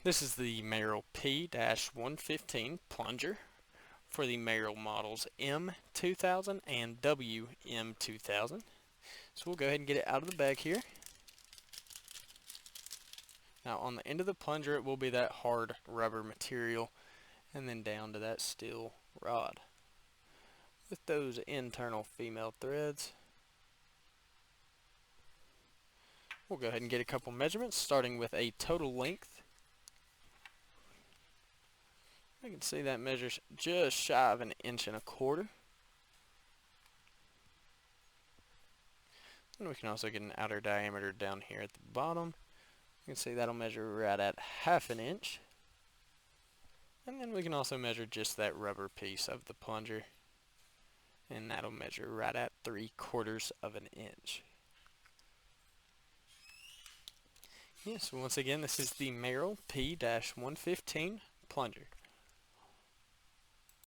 This is the Merrill P-115 plunger for the Merrill models M2000 and WM2000. So we'll go ahead and get it out of the bag here. Now on the end of the plunger it will be that hard rubber material, and then down to that steel rod with those internal female threads. We'll go ahead and get a couple measurements, starting with a total length. I can see that measures just shy of 1.25 inches. And we can also get an outer diameter down here at the bottom. You can see that'll measure right at 1/2 inch. And then we can also measure just that rubber piece of the plunger, and that'll measure right at 3/4 inch. Yes, once again, this is the Merrill P-115 plunger.